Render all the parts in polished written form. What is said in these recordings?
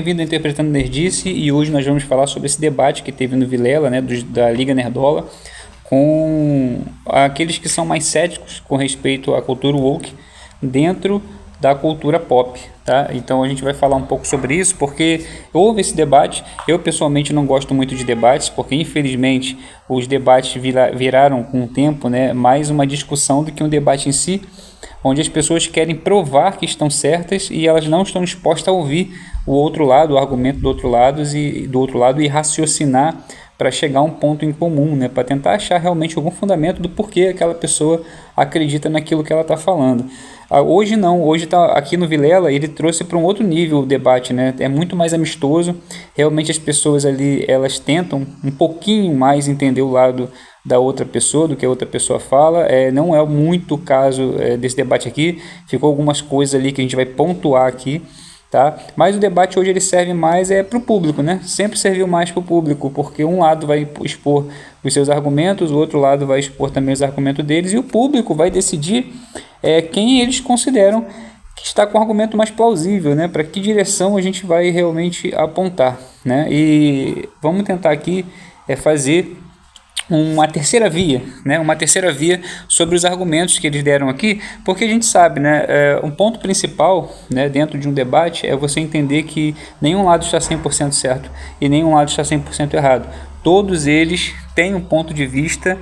Bem-vindo ao Interpretando Nerdice, e hoje nós vamos falar sobre esse debate que teve no Vilela, né, da Liga Nerdola, com aqueles que são mais céticos com respeito à cultura woke dentro da cultura pop, tá? Então a gente vai falar um pouco sobre isso, porque houve esse debate. Eu pessoalmente não gosto muito de debates, porque infelizmente os debates viraram com o tempo, né, mais uma discussão do que um debate em si, onde as pessoas querem provar que estão certas e elas não estão dispostas a ouvir o outro lado, o argumento do outro lado e raciocinar para chegar a um ponto em comum, né, para tentar achar realmente algum fundamento do porquê aquela pessoa acredita naquilo que ela está falando. Hoje não, hoje tá aqui no Vilela, ele trouxe para um outro nível o debate, né? É muito mais amistoso, realmente as pessoas ali, elas tentam um pouquinho mais entender o lado da outra pessoa, do que a outra pessoa fala. Não é muito o caso desse debate aqui, ficou algumas coisas ali que a gente vai pontuar aqui, tá? Mas o debate hoje ele serve mais para o público, né? Sempre serviu mais para o público, porque um lado vai expor os seus argumentos, o outro lado vai expor também os argumentos deles, e o público vai decidir quem eles consideram que está com o argumento mais plausível, né? Para que direção a gente vai realmente apontar, né? E vamos tentar aqui fazer uma terceira via, né? Uma terceira via sobre os argumentos que eles deram aqui, porque a gente sabe, né? Um ponto principal, né, dentro de um debate é você entender que nenhum lado está 100% certo e nenhum lado está 100% errado. Todos eles têm um ponto de vista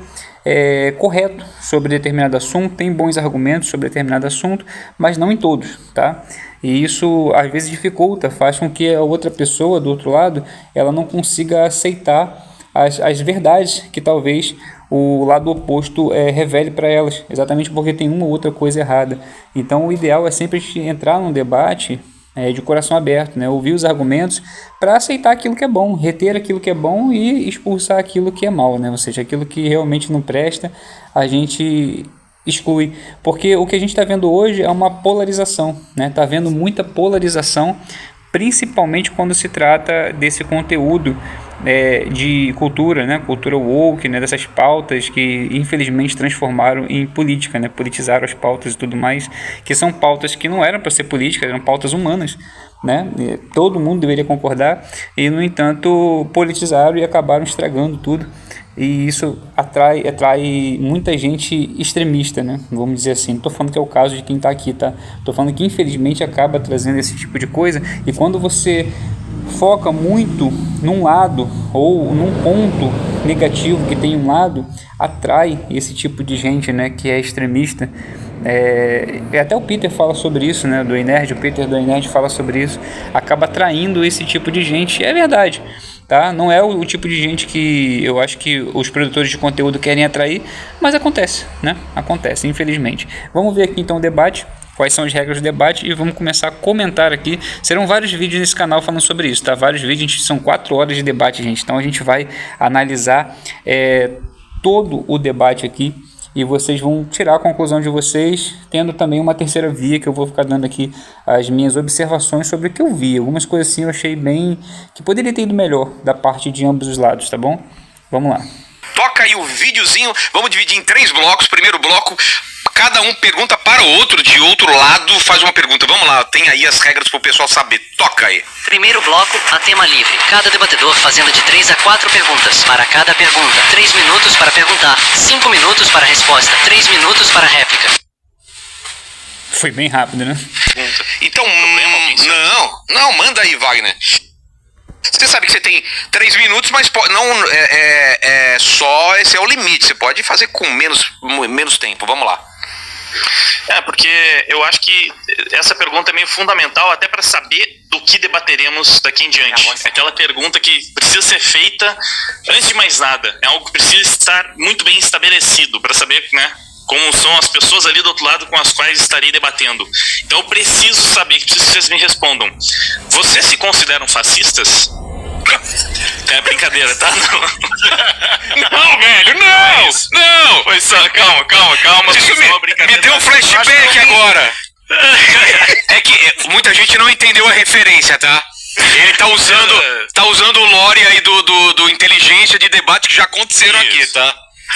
correto sobre determinado assunto, tem bons argumentos sobre determinado assunto, mas não em todos, tá? E isso às vezes dificulta, faz com que a outra pessoa do outro lado ela não consiga aceitar as verdades que talvez o lado oposto revele para elas, exatamente porque tem uma ou outra coisa errada. Então o ideal é sempre a gente entrar num debate de coração aberto, né? Ouvir os argumentos para aceitar aquilo que é bom, reter aquilo que é bom e expulsar aquilo que é mal, né? Ou seja, aquilo que realmente não presta, a gente exclui, porque o que a gente está vendo hoje é uma polarização, né? Está havendo muita polarização, principalmente quando se trata desse conteúdo de cultura, né? Cultura woke, né? Dessas pautas que infelizmente transformaram em política, né? Politizaram as pautas e tudo mais, que são pautas que não eram para ser políticas, eram pautas humanas, né? Todo mundo deveria concordar e, no entanto, politizaram e acabaram estragando tudo. E isso atrai muita gente extremista, né? Vamos dizer assim. Não estou falando que é o caso de quem está aqui, tá? Estou falando que infelizmente acaba trazendo esse tipo de coisa. E quando você foca muito num lado ou num ponto negativo que tem um lado, atrai esse tipo de gente, né? Que é extremista. Até o Peter fala sobre isso, né? O Peter do iNerd fala sobre isso. Acaba atraindo esse tipo de gente. É verdade. Tá? Não é o tipo de gente que eu acho que os produtores de conteúdo querem atrair, mas acontece, né? Acontece, infelizmente. Vamos ver aqui então o debate, quais são as regras do debate, e vamos começar a comentar aqui. Serão vários vídeos nesse canal falando sobre isso, tá? Vários vídeos, são 4 horas de debate, gente. Então a gente vai analisar todo o debate aqui, e vocês vão tirar a conclusão de vocês, tendo também uma terceira via, que eu vou ficar dando aqui as minhas observações sobre o que eu vi. Algumas coisas assim eu achei bem que poderia ter ido melhor da parte de ambos os lados, tá bom? Vamos lá. Toca aí o videozinho, vamos dividir em 3 blocos. Primeiro bloco, cada um pergunta para o outro, de outro lado faz uma pergunta. Vamos lá, tem aí as regras para o pessoal saber. Toca aí. Primeiro bloco, a tema livre. Cada debatedor fazendo de 3 a 4 perguntas. Para cada pergunta, 3 minutos para perguntar, 5 minutos para a resposta, 3 minutos para a réplica. Foi bem rápido, né? Então, não, manda aí, Wagner. Você sabe que você tem 3 minutos, mas não só esse é o limite. Você pode fazer com menos tempo. Vamos lá. Porque eu acho que essa pergunta é meio fundamental até para saber do que debateremos daqui em diante. É aquela pergunta que precisa ser feita antes de mais nada. É algo que precisa estar muito bem estabelecido para saber, né, como são as pessoas ali do outro lado com as quais estarei debatendo. Então eu preciso saber, preciso que vocês me respondam. Vocês se consideram fascistas? É brincadeira, tá? Não, velho, não! Foi só, calma. Isso me deu um flashback agora. É que muita gente não entendeu a referência, tá? Ele tá usando o lore aí do inteligência de debate que já aconteceram aqui, tá?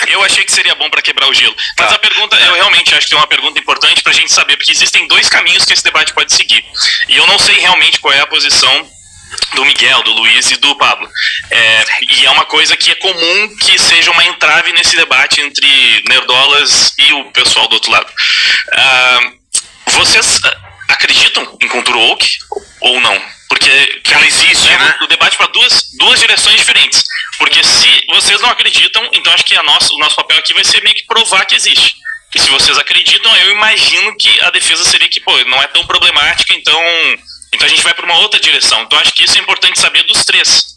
Eu achei que seria bom para quebrar o gelo. Mas a pergunta, eu realmente acho que é uma pergunta importante pra gente saber, porque existem 2 caminhos que esse debate pode seguir. E eu não sei realmente qual é a posição do Miguel, do Luiz e do Pablo. E é uma coisa que é comum que seja uma entrave nesse debate entre nerdolas e o pessoal do outro lado. Vocês acreditam em cultura woke ou não? Porque que ela existe, né? O debate para duas direções diferentes. Porque se vocês não acreditam, então acho que o nosso papel aqui vai ser meio que provar que existe. E se vocês acreditam, eu imagino que a defesa seria que, não é tão problemática, então a gente vai para uma outra direção. Então acho que isso é importante saber dos três.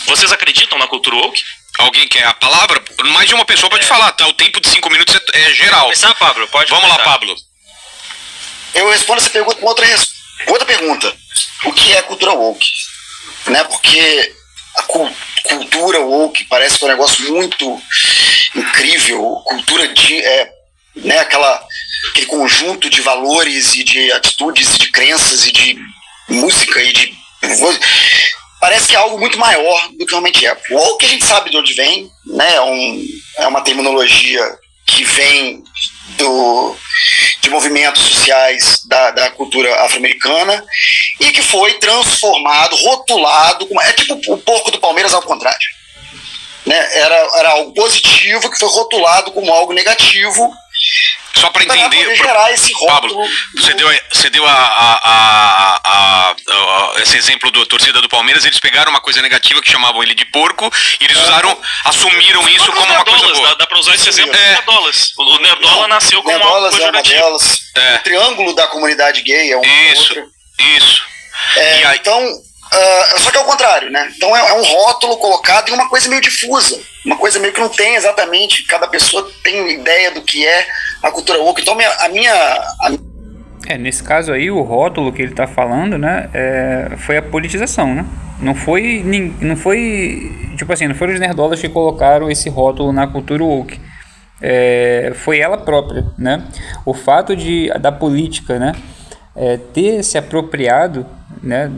Vocês acreditam na cultura woke? Alguém quer a palavra? Mais de uma pessoa pode falar, tá? O tempo de 5 minutos é geral. Começar, Pablo? Pode Vamos começar. lá, Pablo. Eu respondo essa pergunta com outra pergunta. O que é cultura woke? Né? Porque a cultura woke parece que é um negócio muito incrível. Cultura de... né, aquele conjunto de valores e de atitudes e de crenças e de música e de... Parece que é algo muito maior do que realmente é. O woke a gente sabe de onde vem, né? É uma terminologia que vem de movimentos sociais da cultura afro-americana e que foi transformado, rotulado, é tipo o porco do Palmeiras ao contrário. Né? Era algo positivo que foi rotulado como algo negativo. Só para entender, gerar esse rótulo. Pablo, você deu esse exemplo da torcida do Palmeiras. Eles pegaram uma coisa negativa que chamavam ele de porco e eles assumiram isso como uma coisa boa. Dá pra usar esse exemplo dos nerdolas. O nerdola nasceu como uma coisa pejorativa. O triângulo da comunidade gay é uma outra. Isso. Então, só que é o contrário, né? Então é um rótulo colocado em uma coisa meio difusa, uma coisa meio que não tem exatamente, cada pessoa tem ideia do que é a cultura woke. Então nesse caso aí, o rótulo que ele está falando, né, foi a politização, né? Não foi, tipo assim, não foram os nerdolas que colocaram esse rótulo na cultura woke. Foi ela própria, né? O fato da política, né, ter se apropriado, né,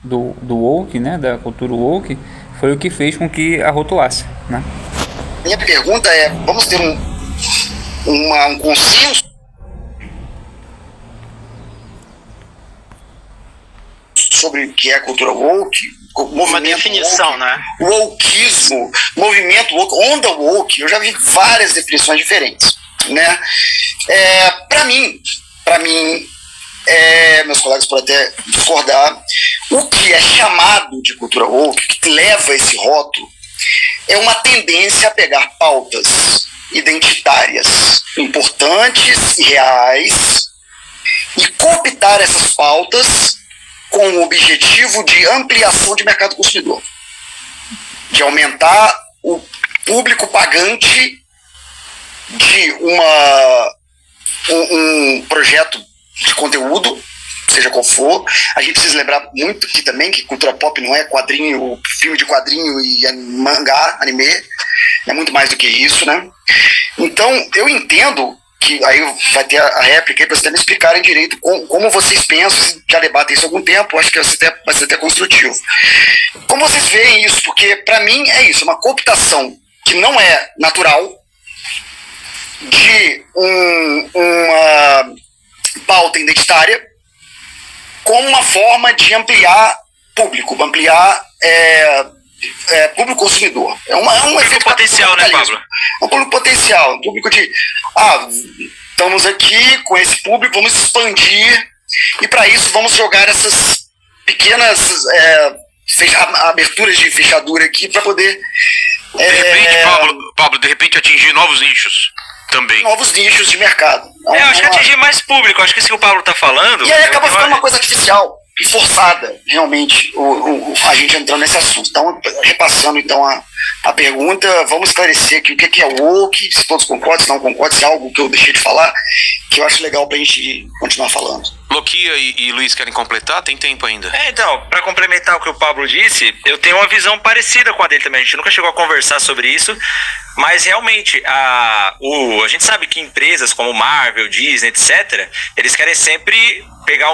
do woke, né, da cultura woke, foi o que fez com que a rotulasse, né? Minha pergunta é, vamos ter um consenso sobre o que é a cultura woke, uma definição, woke, né? Wokeismo, movimento woke, onda woke, eu já vi várias definições diferentes, né? Para mim, meus colegas podem até discordar, o que é chamado de cultura woke, que leva esse rótulo, é uma tendência a pegar pautas identitárias importantes e reais e cooptar essas pautas com o objetivo de ampliação de mercado consumidor, de aumentar o público pagante de um projeto de conteúdo, seja qual for. A gente precisa lembrar muito que também que cultura pop não é quadrinho, filme de quadrinho e mangá, anime, é muito mais do que isso, né? Então, eu entendo que aí vai ter a réplica aí para vocês me explicarem direito como vocês pensam, já debatem isso há algum tempo, acho que vai ser até construtivo. Como vocês veem isso? Porque, para mim, é isso, uma cooptação que não é natural de uma pauta identitária como uma forma de ampliar público, ampliar público consumidor. É um efeito potencial, né, Pablo? É um público potencial, um público de estamos aqui com esse público, vamos expandir e para isso vamos jogar essas pequenas aberturas de fechadura aqui para poder de repente, Pablo, de repente atingir novos nichos também. Novos nichos de mercado. Eu acho que atingir mais público, acho que isso que o Pablo tá falando. E aí acaba ficando uma coisa artificial e forçada, realmente, a gente entrando nesse assunto. Então, repassando então a pergunta, vamos esclarecer aqui o que é o woke, se todos concordam, se não concordam, se é algo que eu deixei de falar, que eu acho legal pra gente continuar falando. Loquia e Luiz querem completar? Tem tempo ainda. Então, para complementar o que o Pablo disse, eu tenho uma visão parecida com a dele também. A gente nunca chegou a conversar sobre isso, mas realmente a gente sabe que empresas como Marvel, Disney, etc., eles querem sempre pegar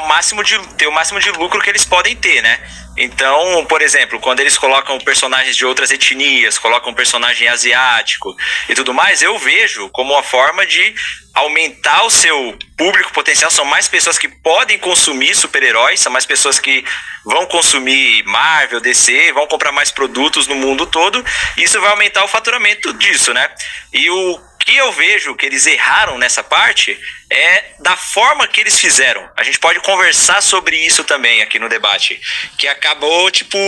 ter o máximo de lucro que eles podem ter, né? Então, por exemplo, quando eles colocam personagens de outras etnias, colocam um personagem asiático e tudo mais, eu vejo como uma forma de aumentar o seu público potencial. São mais pessoas que podem consumir super-heróis, são mais pessoas que vão consumir Marvel, DC, vão comprar mais produtos no mundo todo, e isso vai aumentar o faturamento disso, né? E o que eu vejo que eles erraram nessa parte é da forma que eles fizeram. A gente pode conversar sobre isso também aqui no debate, que acabou, tipo,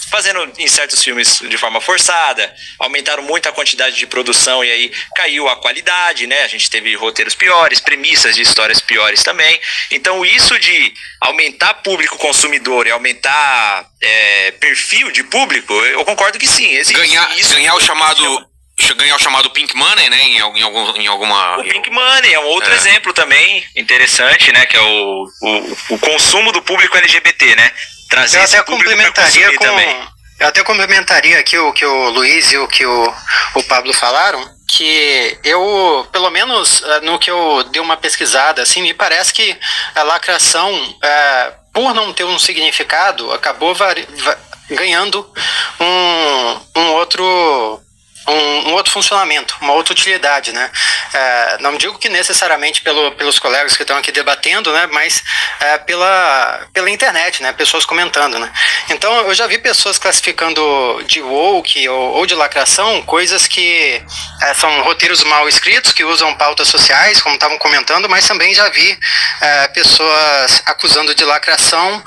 fazendo em certos filmes de forma forçada, aumentaram muito a quantidade de produção e aí caiu a qualidade, né? A gente teve roteiros piores, premissas de histórias piores também. Então isso de aumentar público consumidor e aumentar perfil de público, eu concordo que sim. Ganhar o chamado Pink Money, né? Em alguma. O Pink Money é um outro exemplo também interessante, né? Que é o consumo do público LGBT, né? Trazer esse público pra consumir também. Eu até complementaria aqui o que o Luiz e o que o Pablo falaram, que eu, pelo menos no que eu dei uma pesquisada, assim, me parece que a lacração, por não ter um significado, acabou ganhando um outro funcionamento, uma outra utilidade, né? Não digo que necessariamente pelos colegas que estão aqui debatendo, né? Mas pela internet, né? Pessoas comentando, né? Então eu já vi pessoas classificando de woke ou de lacração coisas que são roteiros mal escritos, que usam pautas sociais, como estavam comentando, mas também já vi pessoas acusando de lacração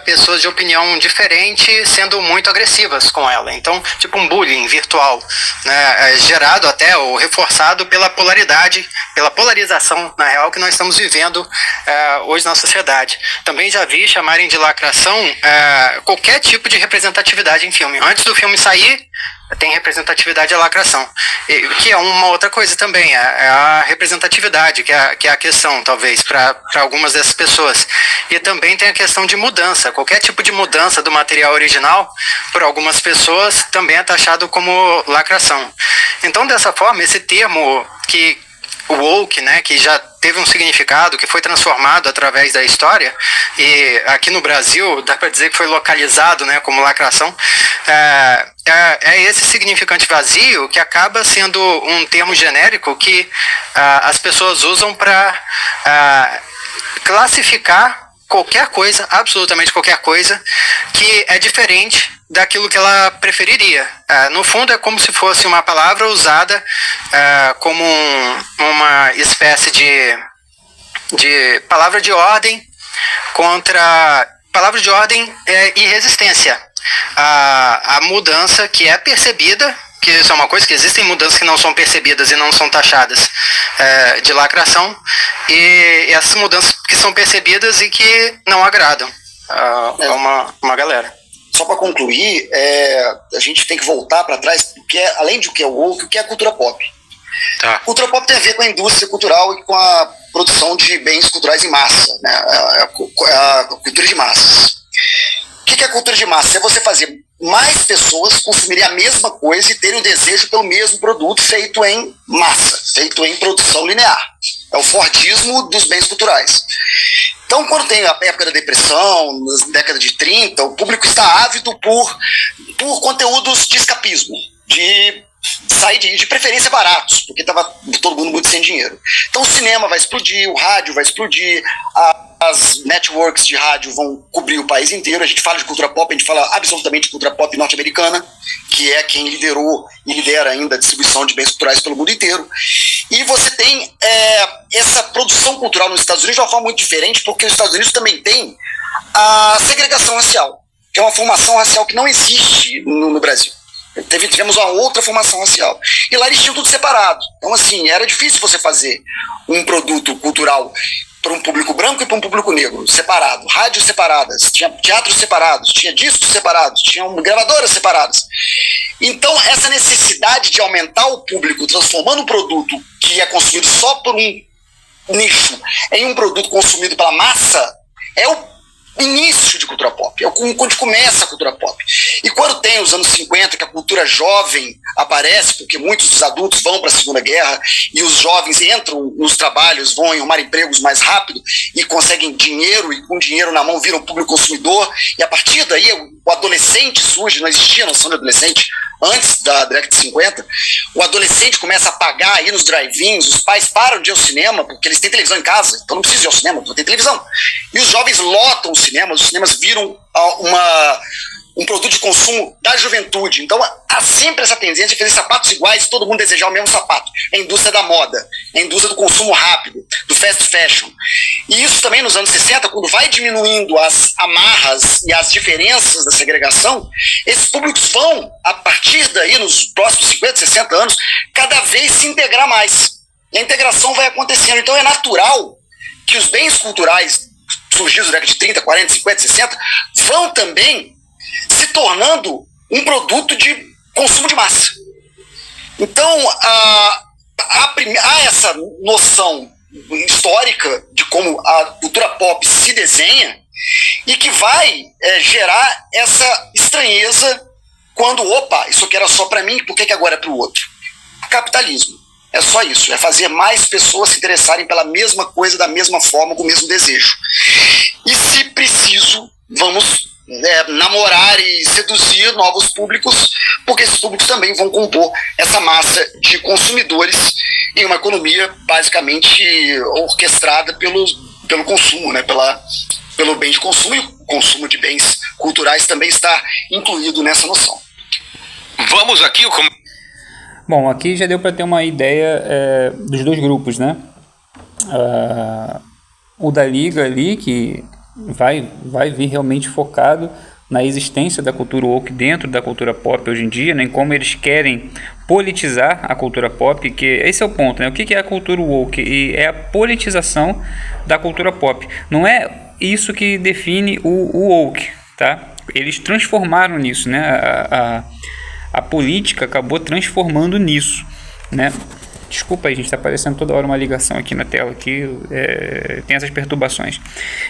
pessoas de opinião diferente sendo muito agressivas com ela. Então, tipo um bullying virtual, né, gerado até ou reforçado pela polarização, na real, que nós estamos vivendo hoje na sociedade. Também já vi chamarem de lacração qualquer tipo de representatividade em filme. Antes do filme sair, tem representatividade e lacração, que é uma outra coisa também, é a representatividade, que é a questão, talvez, para algumas dessas pessoas. E também tem a questão de mudança, qualquer tipo de mudança do material original, por algumas pessoas, também é taxado como lacração. Então, dessa forma, esse termo que o woke, né, que já teve um significado, que foi transformado através da história, e aqui no Brasil dá para dizer que foi localizado, né, como lacração, é esse significante vazio que acaba sendo um termo genérico que as pessoas usam para classificar qualquer coisa, absolutamente qualquer coisa, que é diferente daquilo que ela preferiria. No fundo, é como se fosse uma palavra usada como uma espécie de palavra de ordem contra... Palavra de ordem e resistência. A mudança que é percebida, que isso é uma coisa, que existem mudanças que não são percebidas e não são taxadas de lacração, e essas mudanças que são percebidas e que não agradam a uma galera. Só para concluir, a gente tem que voltar para trás, porque além de o que é o woke, o que é a cultura pop. Tá. Cultura pop tem a ver com a indústria cultural e com a produção de bens culturais em massa, né? A cultura de massas. O que é a cultura de massa? É você fazer mais pessoas consumirem a mesma coisa e terem o desejo pelo mesmo produto feito em massa, feito em produção linear. É o Fordismo dos bens culturais. Então, quando tem a época da depressão, na década de 30, o público está ávido por conteúdos de escapismo, de sair de preferência baratos, porque estava todo mundo muito sem dinheiro. Então o cinema vai explodir, o rádio vai explodir, as networks de rádio vão cobrir o país inteiro. A gente fala de cultura pop, a gente fala absolutamente de cultura pop norte-americana, que é quem liderou e lidera ainda a distribuição de bens culturais pelo mundo inteiro. E você tem essa produção cultural nos Estados Unidos de uma forma muito diferente, porque os Estados Unidos também tem a segregação racial, que é uma formação racial que não existe no Brasil. Tivemos uma outra formação racial. E lá eles tinham tudo separado. Então, assim, era difícil você fazer um produto cultural para um público branco e para um público negro, separado. Rádios separadas, tinha teatros separados, tinha discos separados, tinha gravadoras separadas. Então, essa necessidade de aumentar o público, transformando um produto que é consumido só por um nicho em um produto consumido pela massa, é o início de cultura pop, é onde começa a cultura pop. E quando tem os anos 50, que a cultura jovem aparece porque muitos dos adultos vão para a Segunda Guerra e os jovens entram nos trabalhos, vão arrumar empregos mais rápido e conseguem dinheiro, e com dinheiro na mão viram público consumidor, e a partir daí o adolescente surge. Não existia a noção de adolescente antes da década de 50, o adolescente começa a pagar aí nos drive-ins, os pais param de ir ao cinema, porque eles têm televisão em casa, então não precisa ir ao cinema, não tem televisão. E os jovens lotam os cinemas viram um produto de consumo da juventude. Então há sempre essa tendência de fazer sapatos iguais e todo mundo desejar o mesmo sapato. É a indústria da moda, é a indústria do consumo rápido, do fast fashion. E isso também nos anos 60, quando vai diminuindo as amarras e as diferenças da segregação, esses públicos vão, a partir daí, nos próximos 50, 60 anos, cada vez se integrar mais. E a integração vai acontecendo. Então é natural que os bens culturais surgidos na década de 30, 40, 50, 60 vão também se tornando um produto de consumo de massa. Então, há essa noção histórica de como a cultura pop se desenha e que vai gerar essa estranheza quando, isso aqui era só para mim, por que agora é para o outro? Capitalismo. É só isso, é fazer mais pessoas se interessarem pela mesma coisa, da mesma forma, com o mesmo desejo. E se preciso, vamos namorar e seduzir novos públicos, porque esses públicos também vão compor essa massa de consumidores em uma economia basicamente orquestrada pelo consumo, né? Pelo bem de consumo, e o consumo de bens culturais também está incluído nessa noção. Vamos aqui... Bom, aqui já deu para ter uma ideia dos dois grupos, né? O da Liga ali, que vai vir realmente focado na existência da cultura woke dentro da cultura pop hoje em dia, né? Em como eles querem politizar a cultura pop, que esse é o ponto, né? O que é a cultura woke? E é a politização da cultura pop. Não é isso que define o woke, tá? Eles transformaram nisso, né? A política acabou transformando nisso, né? Desculpa aí, gente, está aparecendo toda hora uma ligação aqui na tela, que tem essas perturbações.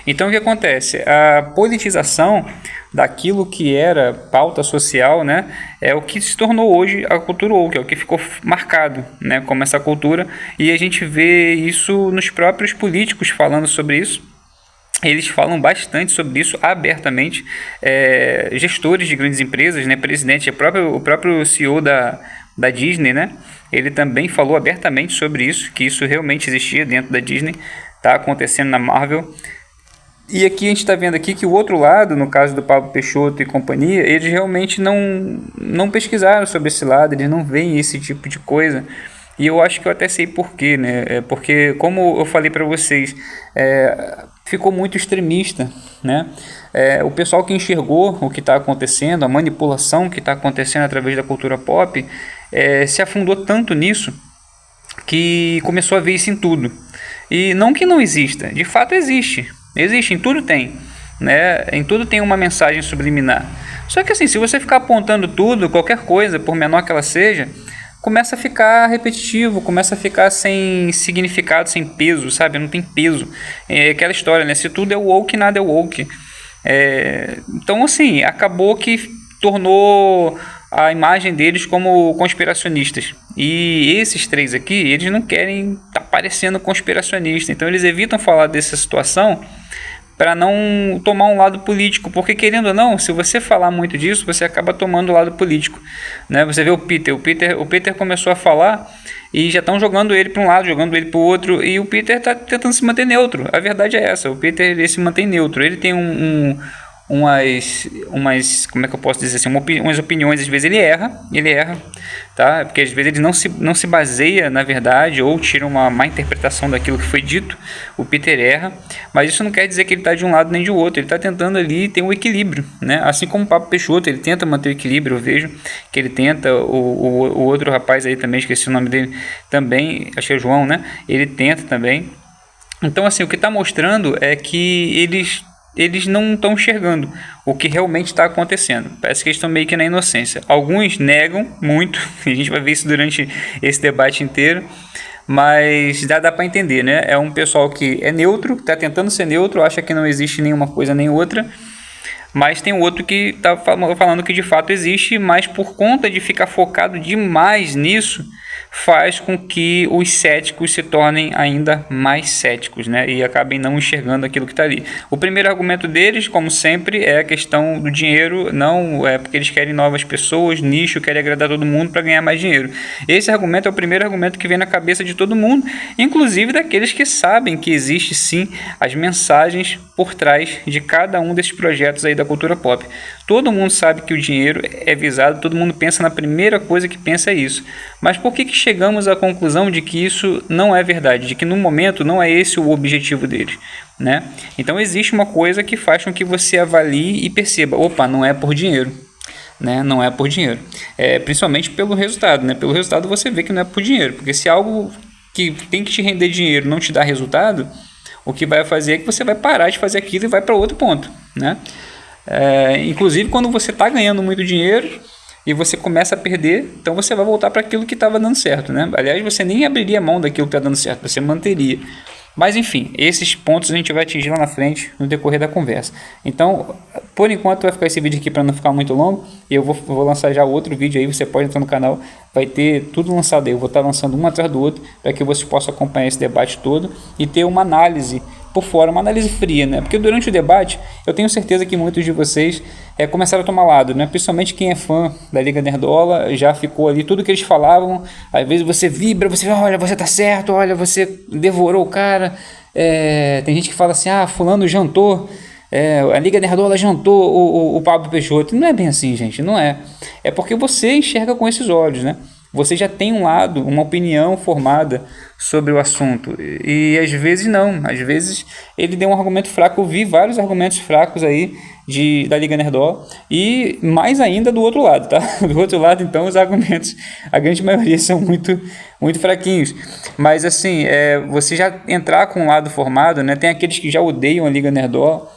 Então, o que acontece? A politização daquilo que era pauta social, né, é o que se tornou hoje a cultura woke, é o que ficou marcado, né, como essa cultura, e a gente vê isso nos próprios políticos falando sobre isso. Eles falam bastante sobre isso abertamente. Gestores de grandes empresas, né, presidente, o próprio CEO da Disney, né, ele também falou abertamente sobre isso, que isso realmente existia dentro da Disney, está acontecendo na Marvel. E aqui a gente está vendo aqui que o outro lado, no caso do Pablo Peixoto e companhia, eles realmente não pesquisaram sobre esse lado, eles não veem esse tipo de coisa. E eu acho que eu até sei porquê, né? Porque, como eu falei para vocês, ficou muito extremista, né? O pessoal que enxergou o que está acontecendo, a manipulação que está acontecendo através da cultura pop, se afundou tanto nisso que começou a ver isso em tudo. E não que não exista, de fato existe, em tudo tem, né? Em tudo tem uma mensagem subliminar. Só que assim, se você ficar apontando tudo, qualquer coisa, por menor que ela seja, começa a ficar repetitivo, começa a ficar sem significado, sem peso, sabe? Não tem peso. É aquela história, né? Se tudo é woke, nada é woke. Então, assim, acabou que tornou a imagem deles como conspiracionistas. E esses três aqui, eles não querem estar parecendo conspiracionista. Então, eles evitam falar dessa situação para não tomar um lado político, porque querendo ou não, se você falar muito disso, você acaba tomando o lado político, né? Você vê o Peter começou a falar e já estão jogando ele para um lado, jogando ele para o outro, e o Peter está tentando se manter neutro. A verdade é essa, o Peter ele se mantém neutro, ele tem umas, como é que eu posso dizer assim, umas opiniões, às vezes ele erra, tá? Porque às vezes ele não se baseia na verdade, ou tira uma má interpretação daquilo que foi dito. O Peter erra, mas isso não quer dizer que ele está de um lado nem de outro, ele está tentando ali ter um equilíbrio, né? Assim como o Pablo Peixoto, ele tenta manter o equilíbrio, eu vejo que ele tenta, o outro rapaz aí também, esqueci o nome dele, também, achei o João, né? Ele tenta também. Então assim, o que está mostrando é que eles não estão enxergando o que realmente está acontecendo. Parece que eles estão meio que na inocência. Alguns negam muito, a gente vai ver isso durante esse debate inteiro, mas dá para entender, né? É um pessoal que é neutro, está tentando ser neutro, acha que não existe nenhuma coisa nem outra, Mas tem outro que está falando que de fato existe, mas por conta de ficar focado demais nisso, faz com que os céticos se tornem ainda mais céticos, né? E acabem não enxergando aquilo que está ali. O primeiro argumento deles, como sempre, é a questão do dinheiro, não é porque eles querem novas pessoas, nicho, querem agradar todo mundo para ganhar mais dinheiro. Esse argumento é o primeiro argumento que vem na cabeça de todo mundo, inclusive daqueles que sabem que existe sim as mensagens por trás de cada um desses projetos aí da cultura pop. Todo mundo sabe que o dinheiro é visado, todo mundo pensa na primeira coisa que pensa é isso. Mas por que chegamos à conclusão de que isso não é verdade, de que no momento não é esse o objetivo deles, né? Então existe uma coisa que faz com que você avalie e perceba, opa, não é por dinheiro, né? Não é por dinheiro, principalmente pelo resultado, né? Pelo resultado você vê que não é por dinheiro, porque se algo que tem que te render dinheiro não te dá resultado, o que vai fazer é que você vai parar de fazer aquilo e vai para outro ponto, né? Inclusive quando você está ganhando muito dinheiro e você começa a perder, então você vai voltar para aquilo que estava dando certo, né? Aliás, você nem abriria mão daquilo que está dando certo, você manteria. Mas enfim, esses pontos a gente vai atingir lá na frente no decorrer da conversa. Então, por enquanto vai ficar esse vídeo aqui para não ficar muito longo. E eu vou lançar já outro vídeo aí, você pode entrar no canal, vai ter tudo lançado aí. Eu vou estar lançando um atrás do outro para que você possa acompanhar esse debate todo e ter uma análise por fora, uma análise fria, né? Porque durante o debate, eu tenho certeza que muitos de vocês começaram a tomar lado, né? Principalmente quem é fã da Liga Nerdola, já ficou ali, tudo que eles falavam, às vezes você vibra, você olha, você tá certo, olha, você devorou o cara. Tem gente que fala assim, fulano jantou, a Liga Nerdola jantou o Pablo Peixoto. Não é bem assim, gente, não é. É porque você enxerga com esses olhos, né? Você já tem um lado, uma opinião formada sobre o assunto. E às vezes não. Às vezes ele deu um argumento fraco. Eu vi vários argumentos fracos aí da Liga Nerdola. E mais ainda do outro lado, tá? Do outro lado, então, os argumentos, a grande maioria são muito, muito fraquinhos. Mas assim, você já entrar com um lado formado, né? Tem aqueles que já odeiam a Liga Nerdola,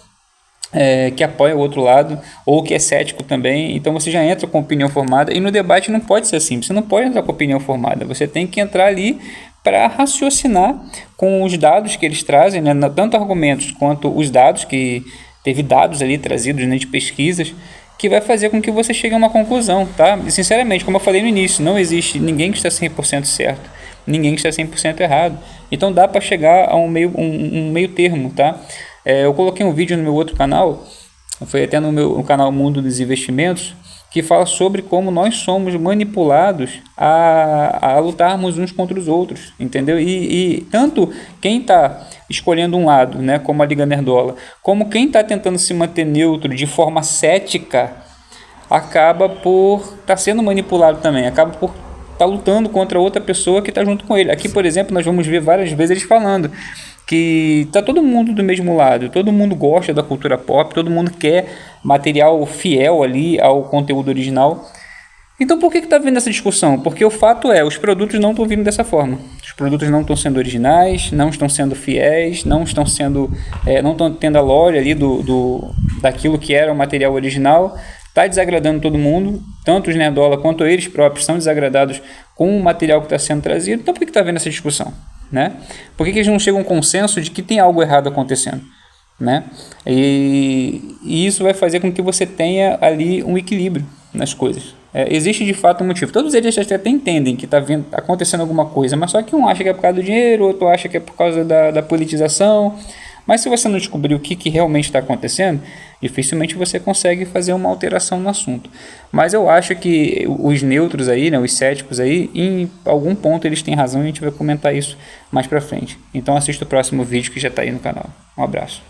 que apoia o outro lado, ou que é cético também, então você já entra com opinião formada, e no debate não pode ser assim, você não pode entrar com opinião formada, você tem que entrar ali para raciocinar com os dados que eles trazem, né, tanto argumentos quanto os dados, que teve dados ali trazidos, né, de pesquisas, que vai fazer com que você chegue a uma conclusão, tá? E sinceramente, como eu falei no início, não existe ninguém que está 100% certo, ninguém que está 100% errado, então dá para chegar a um meio termo, tá? Eu coloquei um vídeo no meu outro canal, foi até no canal Mundo dos Investimentos, que fala sobre como nós somos manipulados a lutarmos uns contra os outros, entendeu? E tanto quem está escolhendo um lado, né, como a Liga Nerdola, como quem está tentando se manter neutro de forma cética, acaba por estar sendo manipulado também, acaba por estar lutando contra outra pessoa que está junto com ele. Aqui, por exemplo, nós vamos ver várias vezes eles falando que tá todo mundo do mesmo lado, todo mundo gosta da cultura pop, todo mundo quer material fiel ali ao conteúdo original. Então por que está havendo essa discussão? Porque o fato os produtos não estão vindo dessa forma. Os produtos não estão sendo originais, não estão sendo fiéis, não estão tendo a lore ali daquilo que era o material original. Está desagradando todo mundo, tanto os nerdola quanto eles próprios são desagradados com o material que está sendo trazido. Então por que está havendo essa discussão? Né? Por que eles não chegam a um consenso de que tem algo errado acontecendo? Né? E isso vai fazer com que você tenha ali um equilíbrio nas coisas. Existe de fato um motivo. Todos eles até entendem que está acontecendo alguma coisa, mas só que um acha que é por causa do dinheiro, outro acha que é por causa da politização. Mas se você não descobrir o que realmente está acontecendo, dificilmente você consegue fazer uma alteração no assunto. Mas eu acho que os neutros aí, né, os céticos aí, em algum ponto eles têm razão e a gente vai comentar isso mais pra frente. Então assista o próximo vídeo que já está aí no canal. Um abraço.